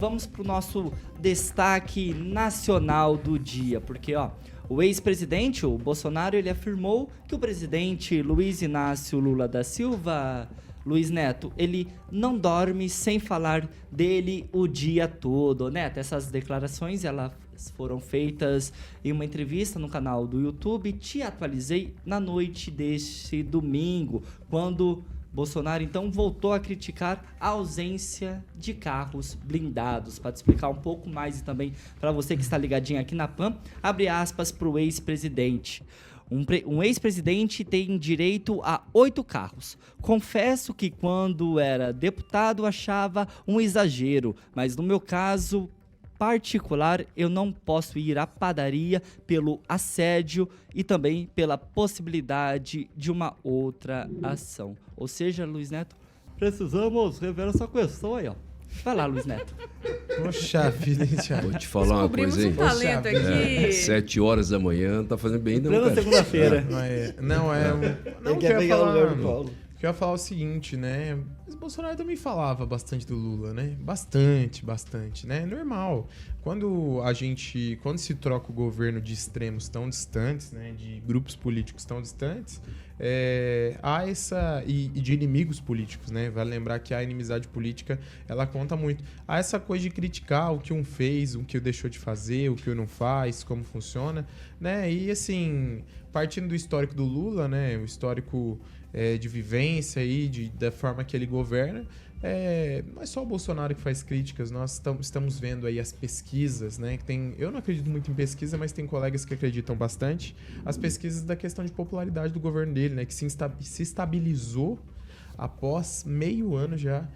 Vamos para o nosso destaque nacional do dia, porque o ex-presidente, o Bolsonaro, ele afirmou que o presidente Luiz Inácio Lula da Silva, Luiz Neto, ele não dorme sem falar dele o dia todo. Neto, essas declarações elas foram feitas em uma entrevista no canal do YouTube. Te atualizei na noite deste domingo, quando Bolsonaro, então, voltou a criticar a ausência de carros blindados. Para te explicar um pouco mais e também para você que está ligadinho aqui na PAN, abre aspas para o ex-presidente. Um ex-presidente tem direito a 8 carros. Confesso que quando era deputado achava um exagero, mas no meu caso particular, eu não posso ir à padaria pelo assédio e também pela possibilidade de uma outra ação. Ou seja, Luiz Neto, precisamos rever essa questão aí, Vai lá, Luiz Neto. Poxa vida, hein, Thiago? Vou te falar uma coisa, hein? Um talento aqui. 7 horas da manhã, tá fazendo bem, não, cara. Segunda-feira. Não, Ele quer pegar o lugar do Paulo. Eu ia falar o seguinte, né? Mas Bolsonaro também falava bastante do Lula, né? Bastante, né? Normal. Quando se troca o governo de extremos tão distantes, né? De grupos políticos tão distantes, há essa... E de inimigos políticos, né? Vale lembrar que a inimizade política, ela conta muito. Há essa coisa de criticar o que um fez, o que o deixou de fazer, o que o não faz, como funciona, né? E, assim, partindo do histórico do Lula, né? O histórico... de vivência aí, da forma que ele governa, não é só o Bolsonaro que faz críticas, nós estamos vendo aí as pesquisas, né, eu não acredito muito em pesquisa, mas tem colegas que acreditam bastante, as pesquisas da questão de popularidade do governo dele, né, que se estabilizou após meio ano já,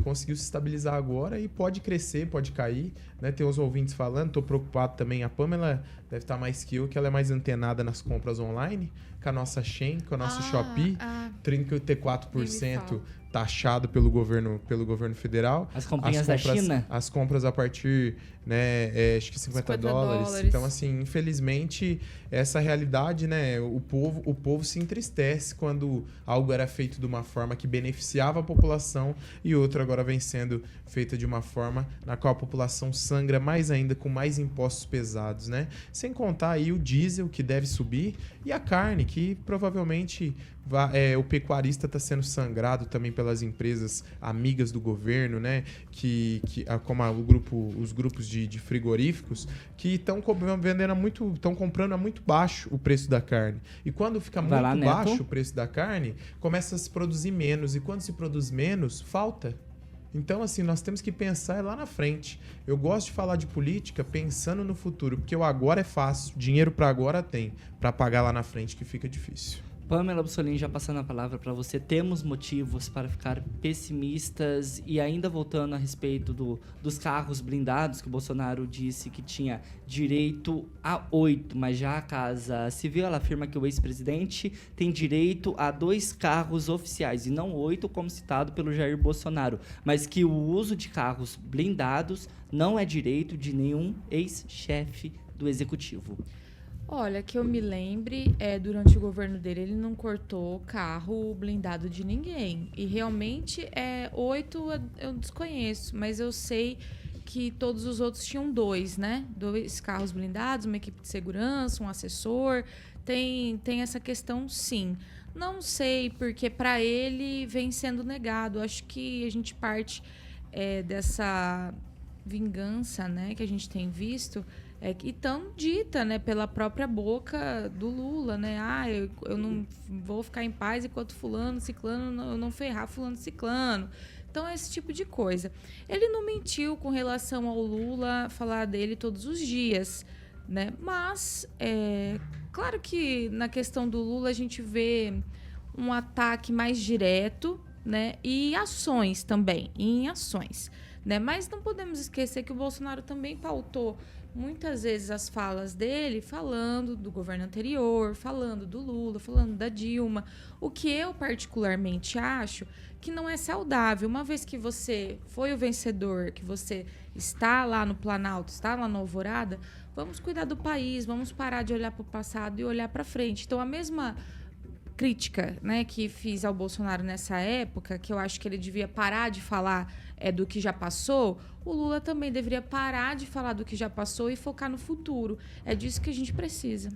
conseguiu se estabilizar agora e pode crescer, pode cair, né? Tem os ouvintes falando, tô preocupado também, a Pamela deve estar mais que eu, que ela é mais antenada nas compras online, com a nossa Shein, com o nosso Shopee, 34% taxado pelo governo federal. As comprinhas da China? As compras a partir, né, acho que $50. Então, assim, infelizmente, essa realidade, né, o povo se entristece quando algo era feito de uma forma que beneficiava a população e outra agora vem sendo feita de uma forma na qual a população sangra mais ainda, com mais impostos pesados, né? Sem contar aí o diesel, que deve subir, e a carne, que provavelmente o pecuarista está sendo sangrado também pelas empresas amigas do governo, né? Como os grupos de frigoríficos, que estão comprando a muito baixo o preço da carne. E quando fica muito baixo o preço da carne, começa a se produzir menos. E quando se produz menos, falta. Então, assim, nós temos que pensar lá na frente. Eu gosto de falar de política pensando no futuro, porque o agora é fácil, dinheiro para agora tem, para pagar lá na frente que fica difícil. Pamela Bussolini, já passando a palavra para você, temos motivos para ficar pessimistas e ainda voltando a respeito dos carros blindados, que o Bolsonaro disse que tinha direito a 8, mas já a Casa Civil, ela afirma que o ex-presidente tem direito a 2 carros oficiais e não 8, como citado pelo Jair Bolsonaro, mas que o uso de carros blindados não é direito de nenhum ex-chefe do executivo. Olha, que eu me lembre, durante o governo dele, ele não cortou carro blindado de ninguém. E realmente, 8 eu desconheço, mas eu sei que todos os outros tinham 2, né? 2 carros blindados, uma equipe de segurança, um assessor. Tem essa questão, sim. Não sei, porque para ele vem sendo negado. Acho que a gente parte dessa vingança, né, que a gente tem visto, e tão dita, né, pela própria boca do Lula, né? Eu não vou ficar em paz enquanto fulano, ciclano, eu não ferrar fulano, ciclano. Então, é esse tipo de coisa. Ele não mentiu com relação ao Lula falar dele todos os dias, né? Mas, claro que na questão do Lula a gente vê um ataque mais direto, né? E ações também, né? Mas não podemos esquecer que o Bolsonaro também pautou muitas vezes as falas dele falando do governo anterior, falando do Lula, falando da Dilma, o que eu particularmente acho que não é saudável. Uma vez que você foi o vencedor, que você está lá no Planalto, está lá na Alvorada, vamos cuidar do país, vamos parar de olhar para o passado e olhar para frente. Então, a mesma crítica, né, que fiz ao Bolsonaro nessa época, que eu acho que ele devia parar de falar do que já passou, o Lula também deveria parar de falar do que já passou e focar no futuro. É disso que a gente precisa.